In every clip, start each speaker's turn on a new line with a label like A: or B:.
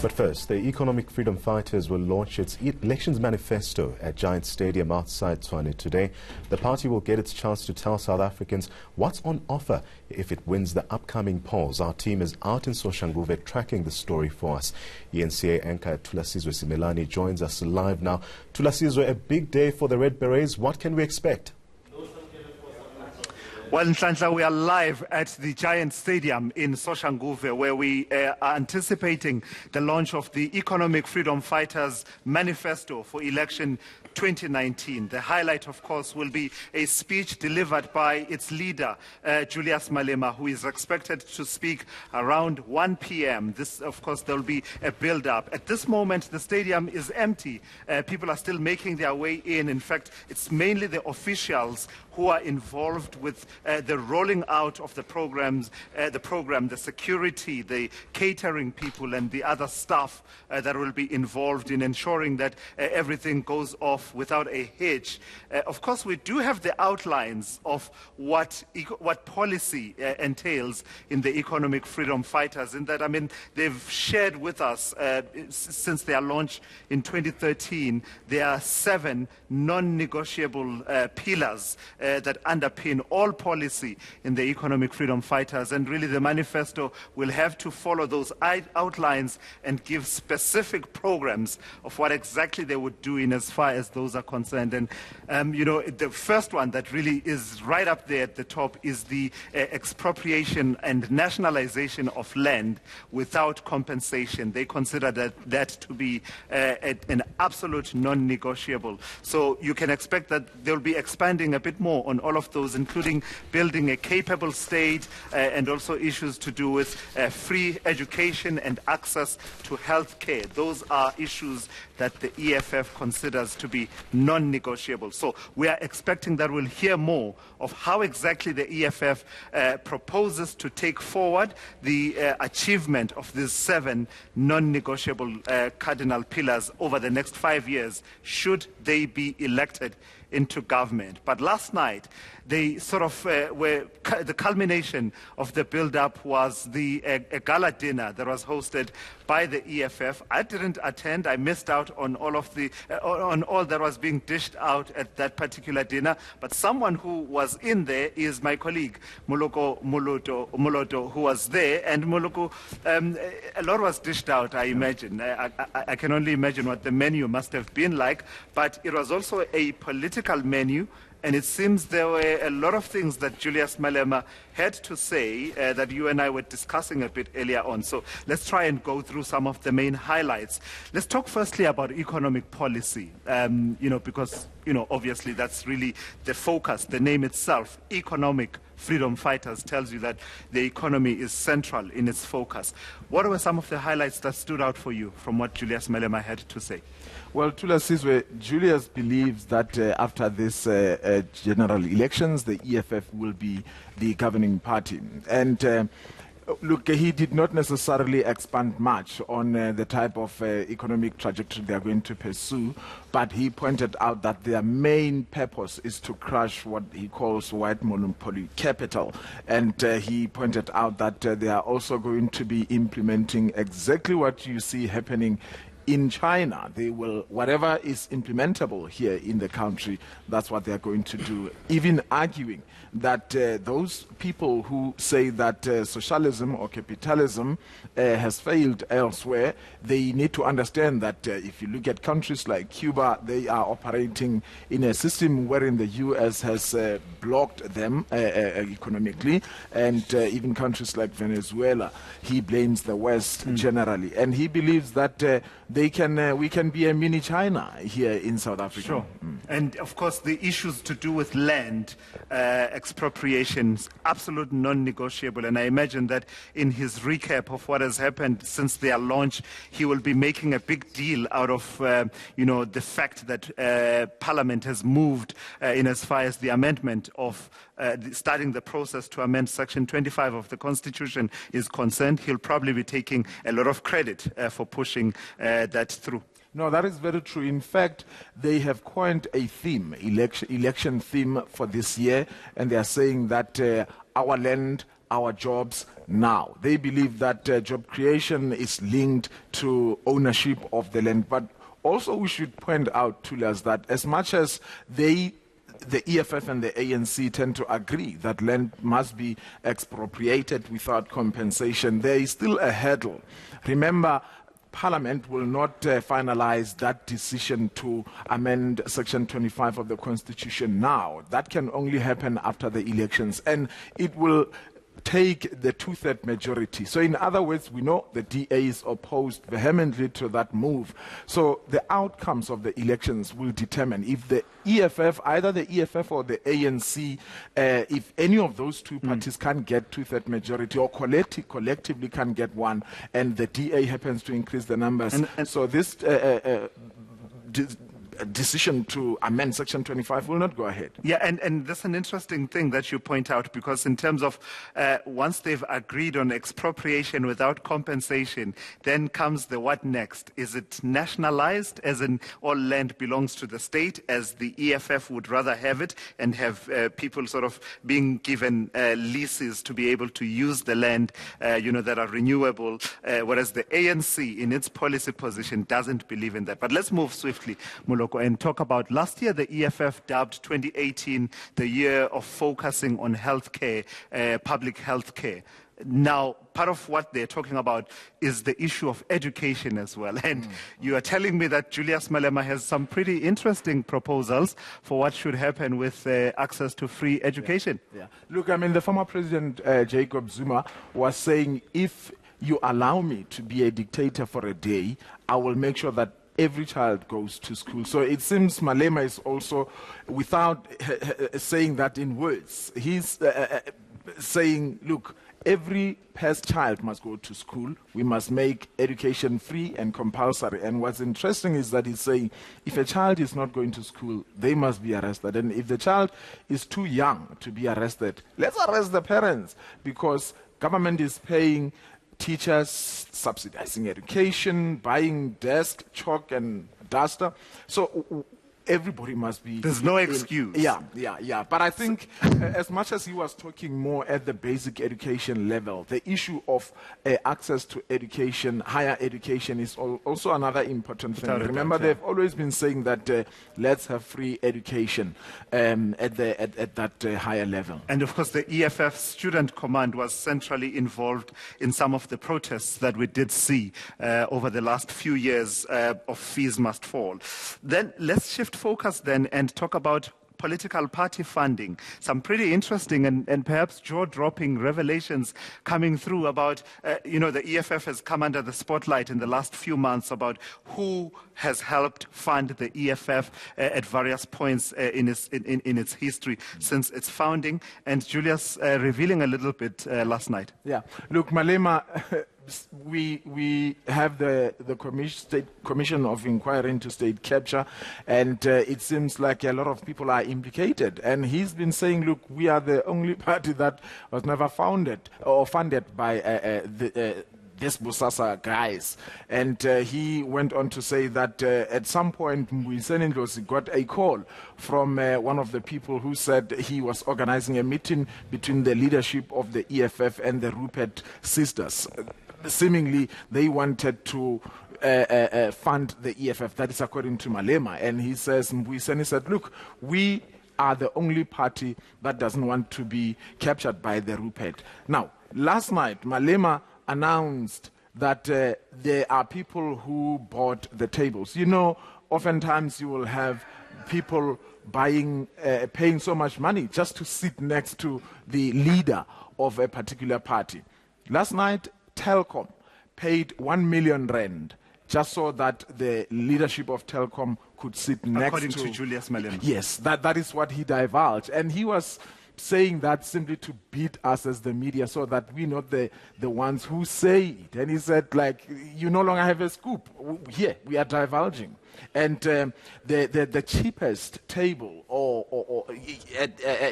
A: But first, the Economic Freedom Fighters will launch its elections manifesto at Giant Stadium outside Tshwane today. The party will get its chance to tell South Africans what's on offer if it wins the upcoming polls. Our team is out in Soshanguve tracking the story for us. ENCA anchor Thulasizwe Simelane joins us live now. Thulasizwe, a big day for the Red Berets. What can we expect?
B: Well, Nhlanhla, we are live at the Giant Stadium in Soshanguve, where we are anticipating the launch of the Economic Freedom Fighters manifesto for election 2019. The highlight, of course, will be a speech delivered by its leader, Julius Malema, who is expected to speak around 1 p.m. This, of course, there will be a build-up. At this moment, the stadium is empty. People are still making their way in. In fact, it's mainly the officials who are involved with the rolling out of the programs, the security, the catering people, and the other staff that will be involved in ensuring that everything goes off without a hitch. Of course, we do have the outlines of what policy entails in the Economic Freedom Fighters. In that, I mean, they've shared with us since their launch in 2013, there are 7 non-negotiable pillars that underpin all policy in the Economic Freedom Fighters, and really the manifesto will have to follow those outlines and give specific programs of what exactly they would do in as far as those are concerned. And you know, the first one that really is right up there at the top is the expropriation and nationalization of land without compensation. They consider that to be an absolute non-negotiable. So you can expect that they'll be expanding a bit more on all of those, including building a capable state and also issues to do with free education and access to health care. Those are issues that the EFF considers to be non-negotiable. So we are expecting that we'll hear more of how exactly the EFF proposes to take forward the achievement of these 7 non-negotiable cardinal pillars over the next 5 years, should they be elected into government. But last night, they sort of the culmination of the build-up was a gala dinner that was hosted by the EFF. I didn't attend. I missed out on all of on all that was being dished out at that particular dinner. But someone who was in there is my colleague Moloko Moloto, who was there. And Moloko, a lot was dished out, I imagine. I can only imagine what the menu must have been like. But it was also a political menu. And it seems there were a lot of things that Julius Malema had to say that you and I were discussing a bit earlier on. So let's try and go through some of the main highlights. Let's talk firstly about economic policy, because, obviously that's really the focus, the name itself, Economic Freedom Fighters, tells you that the economy is central in its focus. What were some of the highlights that stood out for you from what Julius Malema had to say?
C: Well, Thulasizwe, Julius believes that after this general elections, the EFF will be the governing party. And look, he did not necessarily expand much on the type of economic trajectory they are going to pursue, but he pointed out that their main purpose is to crush what he calls white monopoly capital. And he pointed out that they are also going to be implementing exactly what you see happening in China. They will, whatever is implementable here in the country, that's what they're going to do, even arguing that those people who say that socialism or capitalism has failed elsewhere, they need to understand that if you look at countries like Cuba, they are operating in a system wherein the U.S. has blocked them economically, and even countries like Venezuela, he blames the West generally. And he believes that we can be a mini China here in South Africa.
B: Sure. And of course, the issues to do with land expropriations, absolute non-negotiable. And I imagine that in his recap of what has happened since their launch, he will be making a big deal out of the fact that Parliament has moved in as far as the amendment of starting the process to amend Section 25 of the Constitution is concerned. He'll probably be taking a lot of credit for pushing that through.
C: No, that is very true. In fact, they have coined a theme, election theme for this year, and they are saying that our land, our jobs now. They believe that job creation is linked to ownership of the land. But also we should point out, Tulas, that as much as the EFF and the ANC tend to agree that land must be expropriated without compensation, there is still a hurdle. Remember, Parliament will not finalize that decision to amend Section 25 of the Constitution now. That can only happen after the elections, and it will take the two-third majority. So in other words, we know the DA is opposed vehemently to that move. So the outcomes of the elections will determine if the EFF, either the EFF or the ANC, if any of those two parties can get two-third majority or collectively can get one, and the DA happens to increase the numbers. And so this decision to amend Section 25 will not go ahead.
B: Yeah, and that's an interesting thing that you point out, because in terms of once they've agreed on expropriation without compensation, then comes the what next? Is it nationalized, as in all land belongs to the state, as the EFF would rather have it, and have people sort of being given leases to be able to use the land, that are renewable, whereas the ANC in its policy position doesn't believe in that. But let's move swiftly, Mulo, and talk about last year. The EFF dubbed 2018 the year of focusing on healthcare, public healthcare. Now, part of what they're talking about is the issue of education as well. And you are telling me that Julius Malema has some pretty interesting proposals for what should happen with access to free education.
C: Yeah. Look, I mean, the former president, Jacob Zuma, was saying, if you allow me to be a dictator for a day, I will make sure that every child goes to school. So it seems Malema is also, without saying that in words, he's saying, look, every past child must go to school. We must make education free and compulsory. And what's interesting is that he's saying, if a child is not going to school, they must be arrested. And if the child is too young to be arrested, let's arrest the parents, because government is paying teachers, subsidizing education, buying desk, chalk and duster. So everybody must be...
B: There's no excuse.
C: Yeah. But I think as much as he was talking more at the basic education level, the issue of access to education, higher education, is also another important thing. Remember, they've always been saying that let's have free education at that higher level.
B: And of course, the EFF Student Command was centrally involved in some of the protests that we did see over the last few years of fees must fall. Then let's shift focus then and talk about political party funding. Some pretty interesting and perhaps jaw-dropping revelations coming through about, the EFF has come under the spotlight in the last few months about who has helped fund the EFF at various points in its history since its founding. And Julius revealing a little bit last night.
C: Yeah. Look, Malema... We have the State Commission of Inquiry into State Capture, and it seems like a lot of people are implicated. And he's been saying, look, we are the only party that was never founded or funded by this Bosasa guys. And he went on to say that at some point Mbuiseni Ndlozi got a call from one of the people who said he was organizing a meeting between the leadership of the EFF and the Rupert sisters. Seemingly, they wanted to fund the EFF. That is according to Malema. And he says, Mbuiseni said, look, we are the only party that doesn't want to be captured by the Rupert. Now, last night, Malema announced that there are people who bought the tables. Oftentimes you will have people paying so much money just to sit next to the leader of a particular party. Last night, Telkom paid 1 million rand just so that the leadership of Telkom could sit next
B: according to Julius Malema.
C: Yes, that is what he divulged. And he was saying that simply to beat us as the media so that we're not the ones who say it. And he said, like, you no longer have a scoop. Here, we are divulging. And the cheapest table or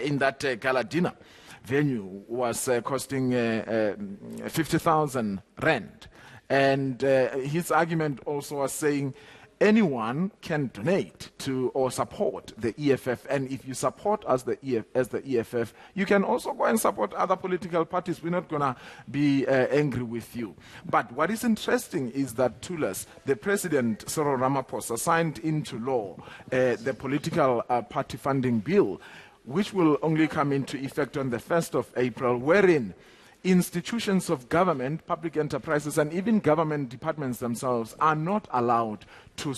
C: in that gala dinner venue was costing 50,000 rand. And his argument also was saying, anyone can donate to or support the EFF. And if you support us as the EFF, you can also go and support other political parties. We're not going to be angry with you. But what is interesting is that Tulas, the President Cyril Ramaphosa, signed into law the political party funding bill, which will only come into effect on the 1st of April, wherein institutions of government, public enterprises, and even government departments themselves are not allowed to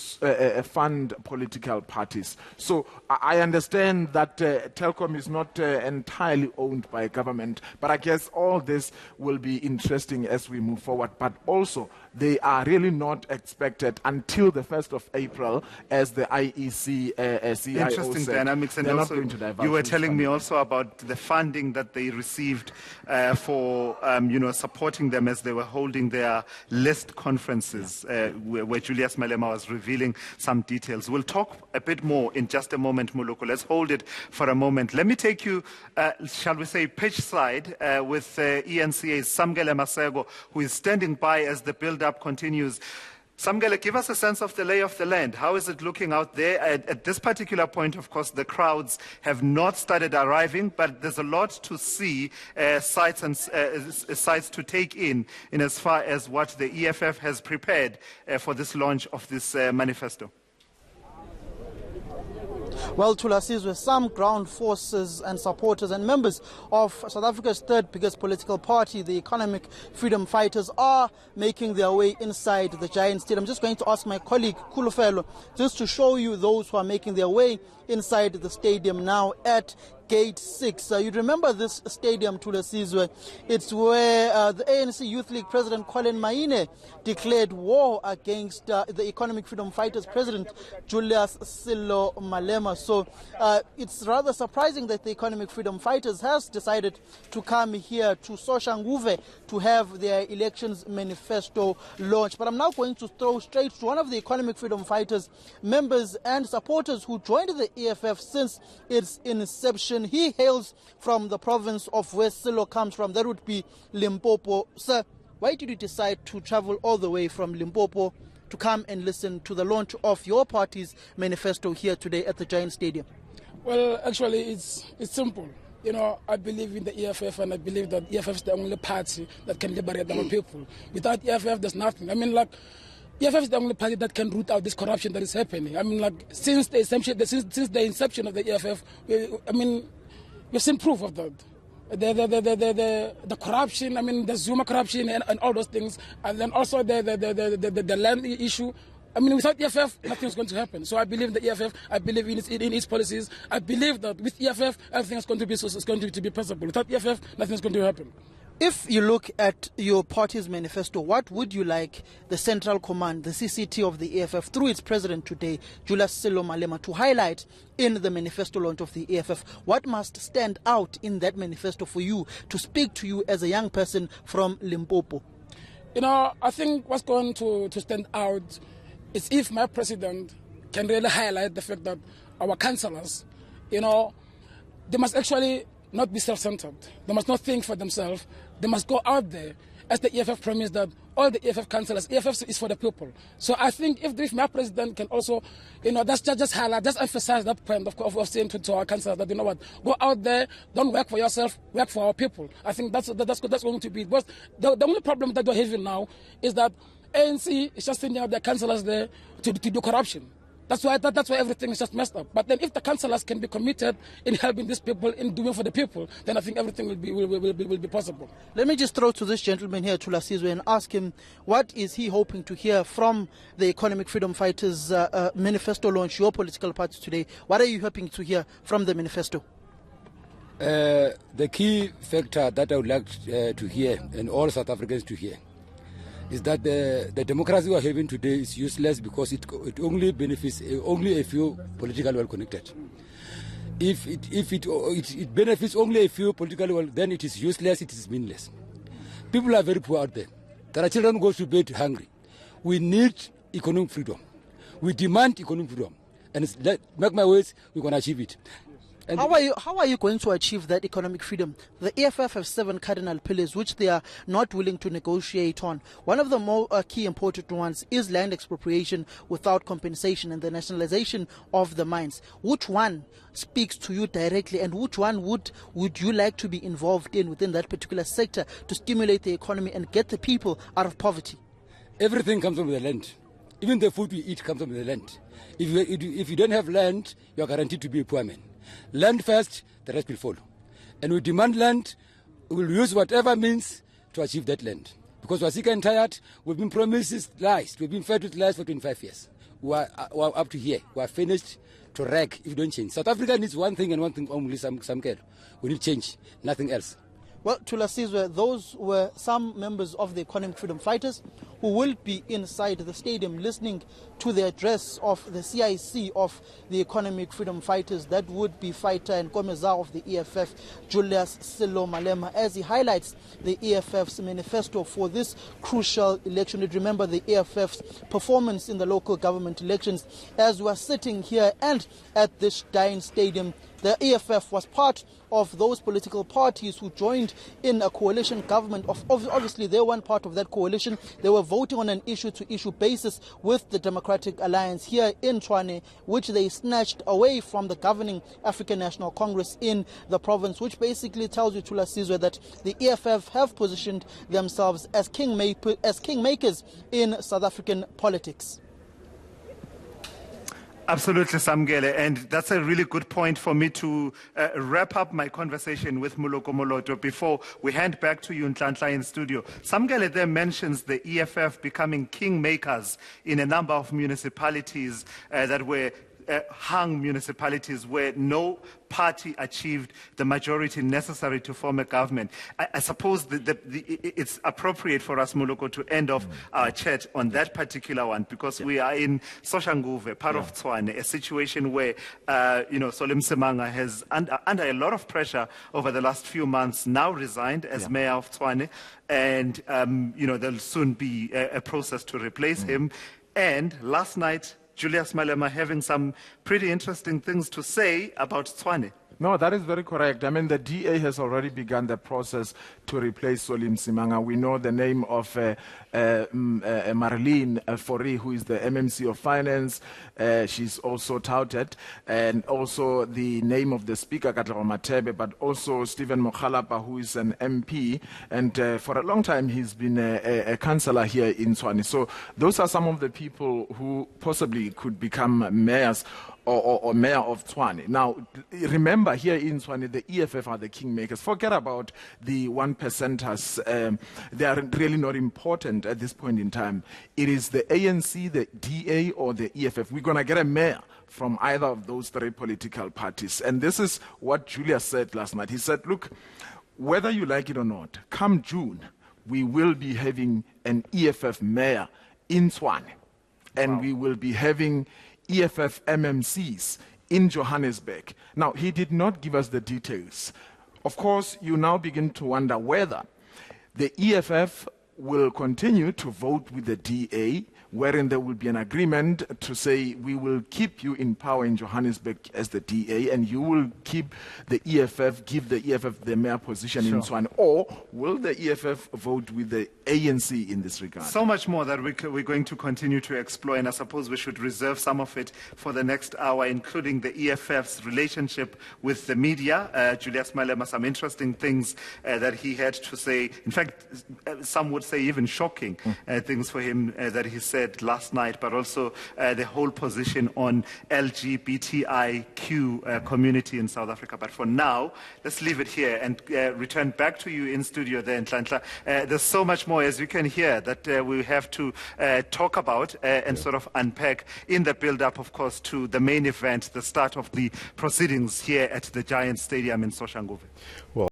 C: fund political parties. So I understand that Telkom is not entirely owned by government, but I guess all this will be interesting as we move forward. But also, they are really not expected until the 1st of April, as the IEC CIO
B: Interesting
C: said.
B: dynamics, and
C: they're
B: also
C: not going to divulge
B: you were
C: this
B: telling me
C: funding.
B: also about the funding that they received for supporting them as they were holding their list conferences, where Julius Malema was revealing some details. We'll talk a bit more in just a moment, Muluku. Let's hold it for a moment. Let me take you, shall we say, pitch side with ENCA's Samgele Masego, who is standing by as the build-up continues. Samgele, give us a sense of the lay of the land. How is it looking out there? At this particular point, of course, the crowds have not started arriving, but there's a lot to see, sites to take in as far as what the EFF has prepared for this launch of this manifesto.
D: Well, Thulasizwe, some ground forces and supporters and members of South Africa's third biggest political party, the Economic Freedom Fighters, are making their way inside the Giant Stadium. I'm just going to ask my colleague Kulufelo just to show you those who are making their way inside the stadium now at Gate 6. You remember this stadium, Thulasizwe? It's where the ANC Youth League President Colin Maine declared war against the Economic Freedom Fighters President Julius Silo Malema. So it's rather surprising that the Economic Freedom Fighters has decided to come here to Soshanguve to have their elections manifesto launched. But I'm now going to throw straight to one of the Economic Freedom Fighters members and supporters who joined the EFF since its inception. He hails from the province of where Silo comes from. That would be Limpopo. Sir, why did you decide to travel all the way from Limpopo to come and listen to the launch of your party's manifesto here today at the Giant Stadium?
E: Well, actually, it's simple. You know, I believe in the EFF, and I believe that EFF is the only party that can liberate our people. Without EFF, there's nothing. I mean, like, EFF is the only party that can root out this corruption that is happening. I mean, like, since the inception of the EFF, we've seen proof of that. The corruption, I mean, the Zuma corruption and all those things, and then also the land issue. I mean, without EFF, nothing's going to happen. So I believe in the EFF. I believe in its policies. I believe that with EFF, everything is going to be possible. Without EFF, nothing's going to happen.
D: If you look at your party's manifesto, what would you like the Central Command, the CCT of the EFF, through its president today, Julius Silo Malema, to highlight in the manifesto launch of the EFF? What must stand out in that manifesto for you to speak to you as a young person from Limpopo?
E: You know, I think what's going to stand out is if my president can really highlight the fact that our councillors, you know, they must actually not be self-centered. They must not think for themselves. They must go out there, as the EFF promised that all the EFF councillors, EFF is for the people. So I think if my president can also, you know, just highlight, just emphasize that point of saying to our councillors that, you know what, go out there, don't work for yourself, work for our people. I think that's going to be it. Because the only problem that we're having now is that ANC is just sending out their councillors there to do corruption. That's why everything is just messed up. But then if the councillors can be committed in helping these people, in doing for the people, then I think everything will be possible.
D: Let me just throw to this gentleman here, Thulasizwe, and ask him what is he hoping to hear from the Economic Freedom Fighters manifesto launch, your political party today. What are you hoping to hear from the manifesto?
F: The key factor that I would like to hear, and all South Africans to hear, is that the democracy we are having today is useless because it only benefits only a few politically well connected. If it benefits only a few politically well, then it is useless, it is meaningless. People are very poor out there. There are children who go to bed hungry. We need economic freedom. We demand economic freedom. And mark my words, we're going to achieve it. And
D: How are you going to achieve that economic freedom? The EFF have 7 cardinal pillars which they are not willing to negotiate on. One of the more key important ones is land expropriation without compensation and the nationalization of the mines. Which one speaks to you directly, and which one would you like to be involved in within that particular sector to stimulate the economy and get the people out of poverty?
F: Everything comes from the land. Even the food we eat comes from the land. If you don't have land, you are guaranteed to be a poor man. Land first, the rest will follow. And we demand land, we will use whatever means to achieve that land. Because we are sick and tired, we've been promised lies. We've been fed with lies for 25 years. We are up to here. We are finished to wreck if we don't change. South Africa needs one thing and one thing only, Samkelo. We need change, nothing else.
D: Well, Tula Sizwe, those were some members of the Economic Freedom Fighters who will be inside the stadium listening to the address of the CIC of the Economic Freedom Fighters. That would be fighter and Komeza of the EFF, Julius Silo Malema, as he highlights the EFF's manifesto for this crucial election. And remember the EFF's performance in the local government elections. As we are sitting here and at this dying stadium, the EFF was part of those political parties who joined in a coalition government. Obviously, they weren't part of that coalition. They were voting on an issue-to-issue basis with the Democratic Alliance here in Tshwane, which they snatched away from the governing African National Congress in the province, which basically tells you, Tula Sizwe, that the EFF have positioned themselves as kingmakers in South African politics.
B: Absolutely, Samgele, and that's a really good point for me to wrap up my conversation with Muloko Moloto before we hand back to you in Tlantla in studio. Samgele there mentions the EFF becoming kingmakers in a number of municipalities that were hung municipalities where no party achieved the majority necessary to form a government. I suppose it's appropriate for us, Muloko, to end off our chat on that particular one, because we are in Soshanguve, part of Tshwane, a situation where, Solim Semanga has, under a lot of pressure over the last few months, now resigned as mayor of Tshwane, and, there'll soon be a process to replace him. And last night, Julius Malema having some pretty interesting things to say about Tshwane.
C: No, that is very correct. I mean, the DA has already begun the process to replace Solim Simanga. We know the name of Marlene Fori, who is the MMC of Finance. She's also touted. And also the name of the Speaker, Katlego Matebe, but also Stephen Mokhalapa, who is an MP. And for a long time, he's been a councillor here in Tshwane. So those are some of the people who possibly could become mayors or mayor of Tshwane. Now, remember, here in Tshwane, the EFF are the kingmakers. Forget about the 1%ers. They are really not important at this point in time. It is the ANC, the DA, or the EFF. We're going to get a mayor from either of those 3 political parties. And this is what Julius said last night. He said, look, whether you like it or not, come June, we will be having an EFF mayor in Tshwane. And we will be having EFF MMCs in Johannesburg. Now, he did not give us the details. Of course, you now begin to wonder whether the EFF will continue to vote with the DA, wherein there will be an agreement to say we will keep you in power in Johannesburg as the DA, and you will keep the EFF, give the EFF the mayor position in Tshwane, or will the EFF vote with the ANC in this regard?
B: So much more that we're going to continue to explore, and I suppose we should reserve some of it for the next hour, including the EFF's relationship with the media. Julius Malema, some interesting things that he had to say. In fact, some would say even shocking things for him that he said last night, but also the whole position on LGBTIQ community in South Africa. But for now, let's leave it here and return back to you in studio there in Tlantla. There's so much more, as you can hear, that we have to talk about and sort of unpack in the build-up, of course, to the main event, the start of the proceedings here at the Giant Stadium in Soshanguve.
A: Well,